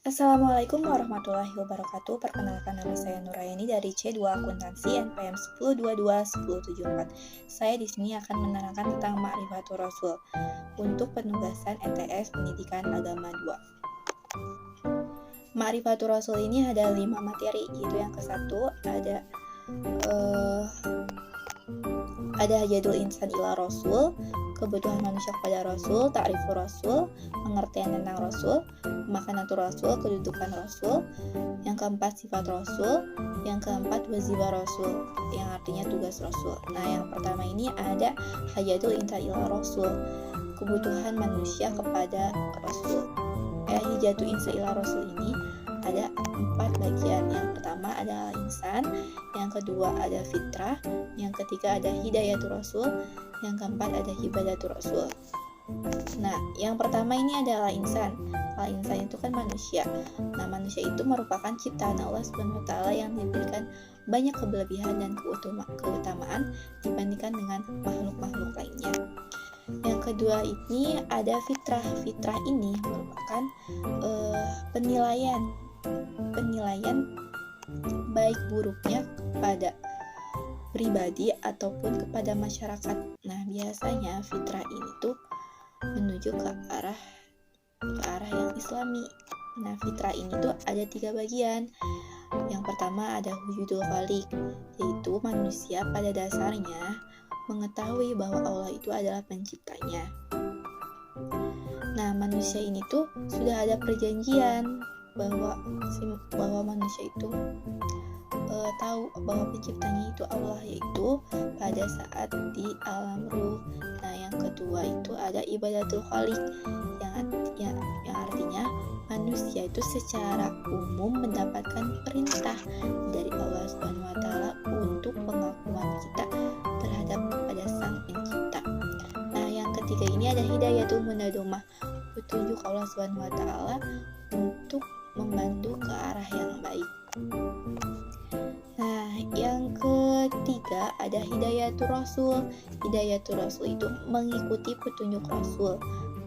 Assalamualaikum warahmatullahi wabarakatuh. Perkenalkan, nama saya Nuraini dari C2 Akuntansi NPM 10221074. Saya di sini akan menerangkan tentang Ma'rifatul Rasul untuk penugasan ETS Pendidikan Agama 2. Ma'rifatul Rasul ini ada 5 materi, yaitu yang ke-1 ada hajadul insan ila Rasul, kebutuhan manusia kepada Rasul, ta'rifur Rasul, pengertian tentang Rasul, makanatul Rasul, kedudukan Rasul, yang keempat sifat Rasul, yang keempat wazifah Rasul, yang artinya tugas Rasul. Nah, yang pertama ini ada hajadul insan ila Rasul, kebutuhan manusia kepada Rasul. Hajadul insan ila Rasul ini ada 4 bagian. Yang pertama adalah insan, yang kedua ada fitrah, yang ketiga ada hidayatul Rasul, yang keempat ada ibadatul Rasul. Nah, yang pertama ini adalah insan. Kalau insan itu kan manusia. Nah, manusia itu merupakan ciptaan Allah Subhanahu wa taala yang diberikan banyak kelebihan dan keutamaan dibandingkan dengan makhluk-makhluk lainnya. Yang kedua ini ada fitrah. Fitrah ini merupakan penilaian baik buruknya kepada pribadi ataupun kepada masyarakat. Nah, biasanya fitrah ini tuh menuju ke arah yang islami. Nah, fitrah ini tuh ada 3 bagian. Yang pertama ada wujudul khaliq, yaitu manusia pada dasarnya mengetahui bahwa Allah itu adalah penciptanya. Nah, manusia ini tuh sudah ada perjanjian bahwa manusia itu tahu bahwa penciptanya itu Allah, yaitu pada saat di alam ruh. Nah, yang kedua itu ada ibadatul khaliq, yang artinya manusia itu secara umum mendapatkan perintah dari Allah Subhanahu wa taala untuk pengakuan kita terhadap pada Sang Pencipta. Nah, yang ketiga ini ada hidayatul munadumah, petunjuk Allah Subhanahu wa taala untuk membantu ke arah yang baik. Nah, yang ketiga ada hidayatul Rasul. Hidayatul Rasul itu mengikuti petunjuk Rasul.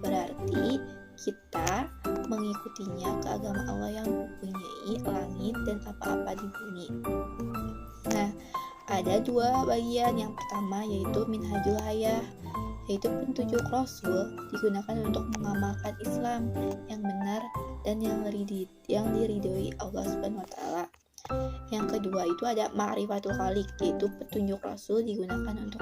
Berarti kita mengikutinya ke agama Allah yang mempunyai langit dan apa-apa di bumi. Nah, ada 2 bagian. Yang pertama yaitu minhajul hayah, yaitu petunjuk Rasul digunakan untuk mengamalkan Islam yang benar dan yang diridhoi Allah Subhanahu wa taala. Yang kedua itu ada ma'rifatul khaliq, yaitu petunjuk Rasul digunakan untuk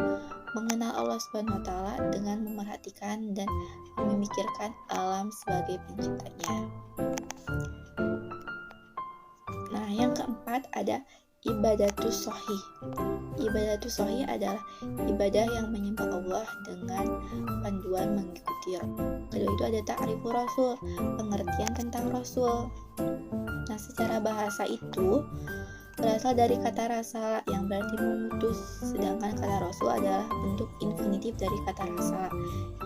mengenal Allah Subhanahu wa taala dengan memerhatikan dan memikirkan alam sebagai penciptanya. Nah, yang keempat ada ibadatus shahih. Ibadatus shahih adalah ibadah yang menyembah Allah dengan panduan mengikuti. Kedua itu ada ta'rifur Rasul, pengertian tentang Rasul. Nah, secara bahasa itu berasal dari kata rasala yang berarti mengutus, sedangkan kata Rasul adalah bentuk infinitif dari kata rasala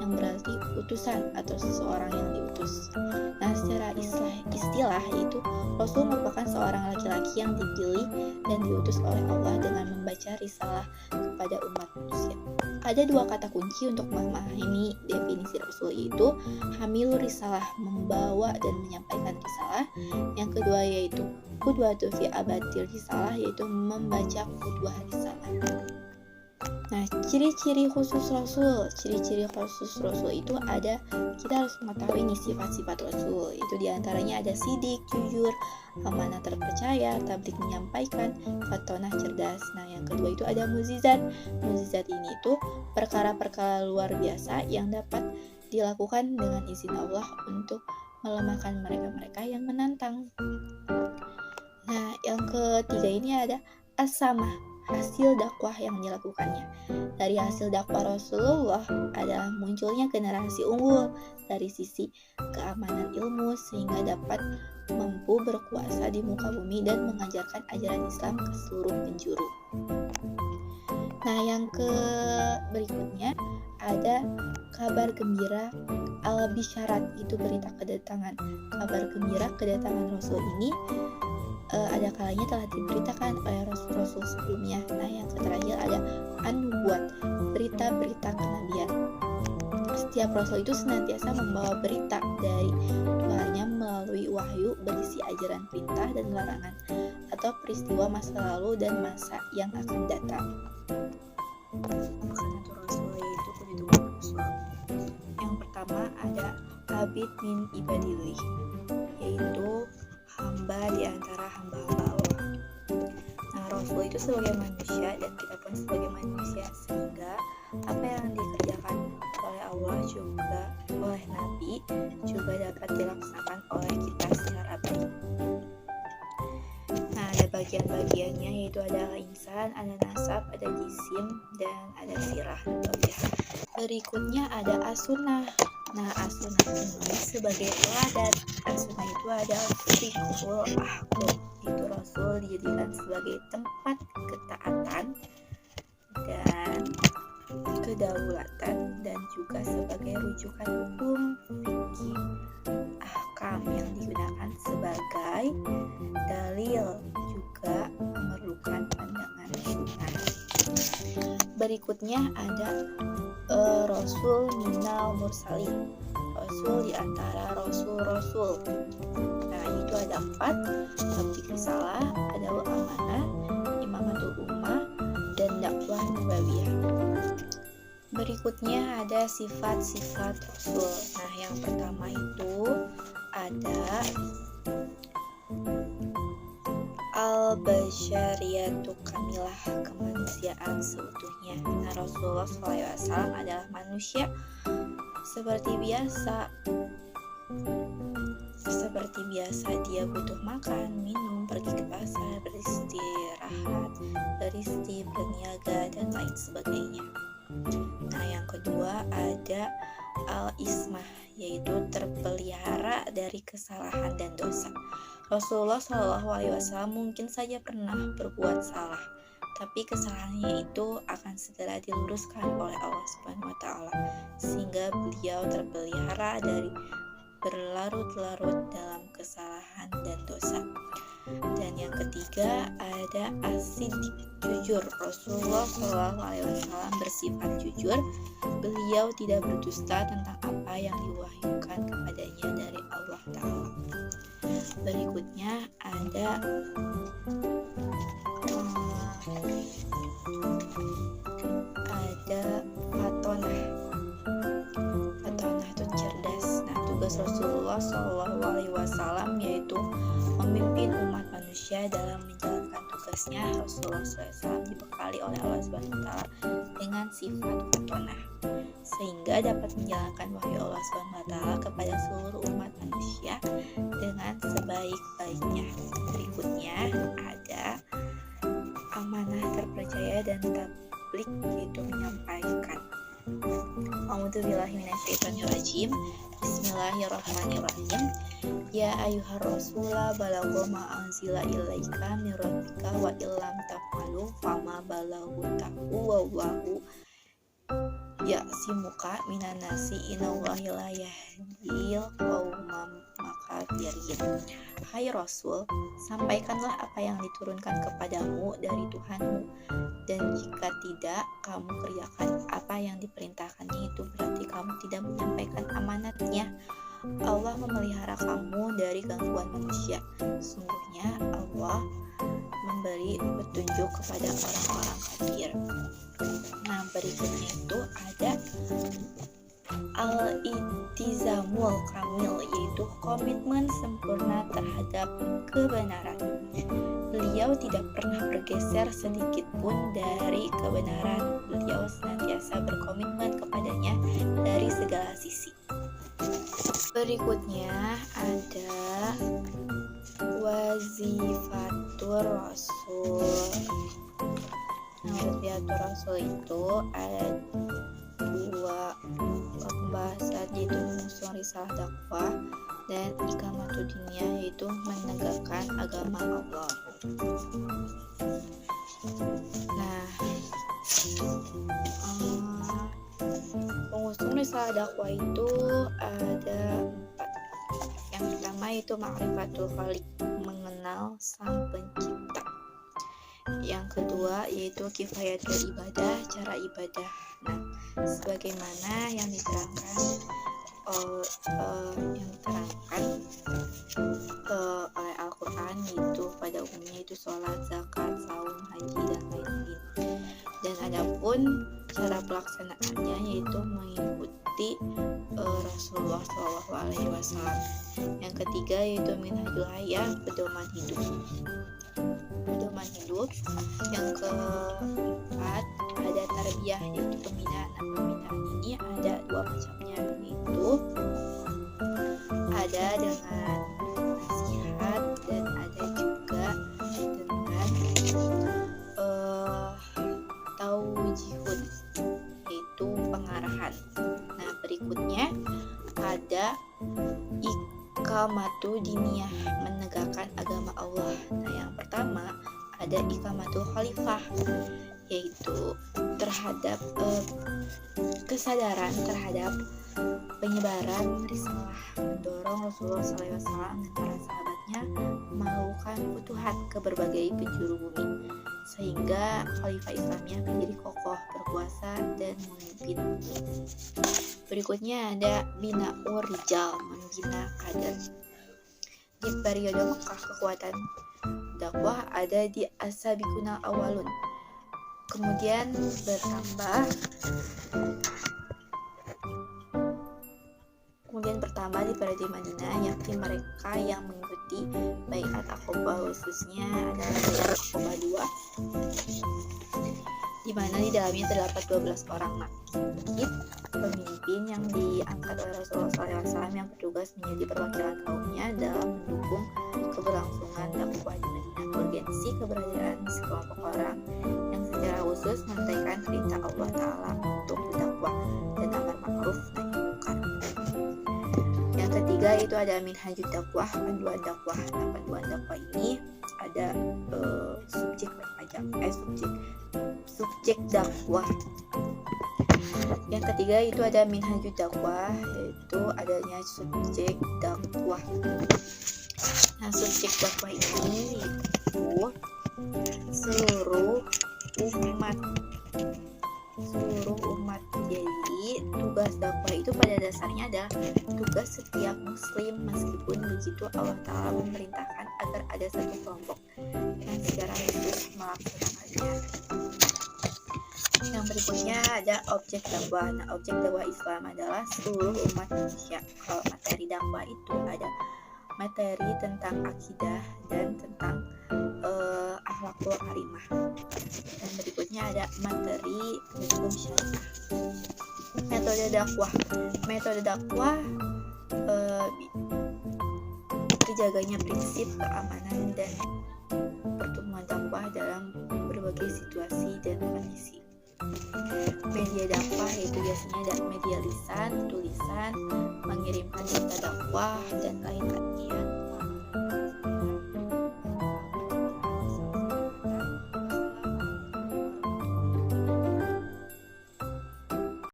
yang berarti utusan atau seseorang yang diutus. Nah, secara istilah itu Rasul merupakan seorang laki-laki yang dipilih dan diutus oleh Allah dengan membaca risalah kepada umat manusia. Ada 2 kata kunci untuk memahami definisi Rasul, yaitu hamilur risalah, membawa dan menyampaikan risalah. Yang kedua yaitu qudwatu fi abadir risalah, yaitu membaca qudwah risalah. Nah, ciri-ciri khusus Rasul. Ciri-ciri khusus Rasul itu ada, kita harus mengetahui nih sifat-sifat Rasul. Itu diantaranya ada sidik, jujur, amanah terpercaya, tabligh menyampaikan, fatonah cerdas. Nah, yang kedua itu ada mukjizat. Mukjizat ini itu perkara-perkara luar biasa yang dapat dilakukan dengan izin Allah untuk melemahkan mereka-mereka yang menantang. Nah, yang ketiga ini ada as-samah, hasil dakwah yang dilakukannya. Dari hasil dakwah Rasulullah adalah munculnya generasi unggul dari sisi keamanan ilmu, sehingga dapat mampu berkuasa di muka bumi dan mengajarkan ajaran Islam ke seluruh penjuru. Nah, yang berikutnya ada kabar gembira al-bisyarat, itu berita kedatangan. Kabar gembira kedatangan Rasul ini ada kalanya telah diberitakan oleh Rasul-Rasul sebelumnya. Nah, yang terakhir ada an-nubuwat, berita-berita kenabian. Setiap rasul itu senantiasa membawa berita dari Tuhannya melalui wahyu berisi ajaran perintah dan larangan, atau peristiwa masa lalu dan masa yang akan datang. Makanatul Rasul yaitu kedudukan Rasul. Yang pertama ada abid min ibadillah, yaitu hamba di antara hamba-hamba Allah. Nah, Rasul itu sebagai manusia dan kita pun sebagai manusia, sehingga apa yang dikerjakan oleh Allah juga oleh Nabi juga dapat dilaksanakan oleh kita secara baik. Nah, ada bagian-bagiannya, yaitu ada insan, ada nasab, ada jisim, dan ada sirah. Berikutnya ada as-sunnah. Nah, as-sunnah ini sebagai teladan. As-sunnah itu ada fiqhul ahkam, itu Rasul dijadikan sebagai tempat ketaatan dan kedaulatan, dan juga sebagai rujukan hukum fikih ahkam yang digunakan sebagai dalil, juga memerlukan pandangan sunnah. Berikutnya ada Rasul minal mursalin, Rasul di antara Rasul-Rasul. Nah, itu ada 4, tabligh risalah, ada amanah, imamatul ummah, dan dakwah nubawiyah. Berikutnya ada sifat-sifat Rasul. Nah, yang pertama itu ada al-basyariyatu kamilah, kemanusiaan seutuhnya. Nah, Rasulullah SAW adalah manusia seperti biasa. Dia butuh makan, minum, pergi ke pasar, beristirahat, berniaga, dan lain sebagainya. Nah, yang kedua ada al-ismah, yaitu terpelihara dari kesalahan dan dosa. Rasulullah SAW mungkin saja pernah berbuat salah, tapi kesalahannya itu akan segera diluruskan oleh Allah Subhanahu wa Ta'ala, sehingga beliau terpelihara dari berlarut-larut dalam kesalahan dan dosa. Dan yang ketiga ada as-siddiq, jujur. Rasulullah SAW bersifat jujur. Beliau tidak berdusta tentang apa yang diwahyukan kepadanya dari Allah Ta'ala. Berikutnya ada fatonah. Fatonah itu cerdas. Nah, tugas Rasulullah SAW yaitu memimpin umat manusia dalam menjalankan tugasnya. Rasulullah SAW dibekali oleh Allah SWT dengan sifat fatonah, sehingga dapat menjalankan wahyu Allah SWT kepada seluruh umat manusia dengan sebaik-baiknya. Berikutnya ada amanah terpercaya dan tabligh, yaitu menyampaikan. A'udzubillahi minasyaitonirrajim. Bismillahirrahmanirrahim. Ya ayyuhar rasula balagha ma anzila ilaika min rabbika wa illam taf'alu fama balaghu wallahu ya'simuka minan nasi innallaha la yahdil qauman kafirin. Hai Rasul, sampaikanlah apa yang diturunkan kepadamu dari Tuhanmu, dan jika tidak kamu kerjakan apa yang diperintahkannya, itu berarti kamu tidak menyampaikan amanatnya. Allah memelihara kamu dari gangguan manusia. Sungguhnya Allah memberi petunjuk kepada orang-orang kafir. Nah, berikutnya itu ada al-ittizamul kamil, yaitu komitmen sempurna terhadap kebenaran. Beliau tidak pernah bergeser sedikit pun dari kebenaran. Beliau senantiasa berkomitmen kepadanya dari segala sisi. Berikutnya ada wazifatur rasul. Nah, wazifatur rasul itu ada 2 pembahasan, yaitu mengusung risalah dakwah dan iqamatud diniyah, yaitu menegakkan agama Allah. Nah, pengusung risalah dakwah itu ada 4. Yang pertama itu ma'rifatul khaliq, mengenal sang pencipta. Yang kedua yaitu kifayatul ibadah, cara ibadah. Nah, sebagaimana yang diterangkan oleh Al-Quran, yaitu pada umumnya itu sholat, zakat, saum, haji, dan lain-lain. Dan adapun cara pelaksanaannya yaitu mengikuti Rasulullah SAW. Yang ketiga yaitu minhajul hayah, pedoman hidup. Yang keempat ada tarbiyah, yaitu pembinaan. Pembinaan ini ada dua macamnya, yaitu ada dengan nasihat dan ada juga dengan taujihud, yaitu pengarahan. Nah, berikutnya ada iqamatu diniyah, menegakkan agama Allah. Nah, yang pertama ada iqamatul khalifah, yaitu terhadap kesadaran terhadap penyebaran risalah, mendorong Rasulullah SAW dan para sahabatnya melakukan futuhat ke berbagai penjuru bumi, sehingga Khalifah Islamiyah menjadi kokoh, berkuasa, dan memimpin. Berikutnya ada bina'ur rijal, membina kader. Di periode Mekah, kekuatan dakwah ada di as-sabiqunal awalun. Kemudian bertambah di periode Madinah, yakni mereka yang mengikuti Baiat Aqobah, khususnya adalah Baiat Aqobah 2, di mana di dalamnya terdapat 12 orang nabi pemimpin yang diangkat oleh Rasulullah SAW yang bertugas menjadi perwakilan kaumnya dalam mendukung keberlangsungan dakwah di Madinah. Urgensi keberadaan sekelompok orang yang secara khusus menunaikan perintah Allah Ta'ala untuk berdakwah dan amar ma'ruf nahi munkar. Yang ketiga itu ada minhajud dakwah, panduan dakwah. Nah, panduan dakwah ini ada subjek dakwah. Yang ketiga itu ada minhajud dakwah, yaitu adanya subjek dakwah. Nah, subjek dakwah ini yaitu seluruh umat. Jadi tugas dakwah itu pada dasarnya adalah tugas setiap muslim. Meskipun begitu, Allah Ta'ala memerintahkan agar ada satu kelompok yang secara khusus melaksanakannya. Yang berikutnya ada objek dakwah. Nah, objek dakwah Islam adalah seluruh umat manusia. Kalau materi dakwah itu ada materi tentang akidah dan tentang akhlakul karimah. Dan berikutnya ada materi hukum syariah. Metode dakwah terjaganya prinsip keamanan dan pertemuan dakwah dalam berbagai situasi dan kondisi. Media dakwah yaitu biasanya ada media lisan, tulisan, mengirimkan berita dakwah, dan lain-lain.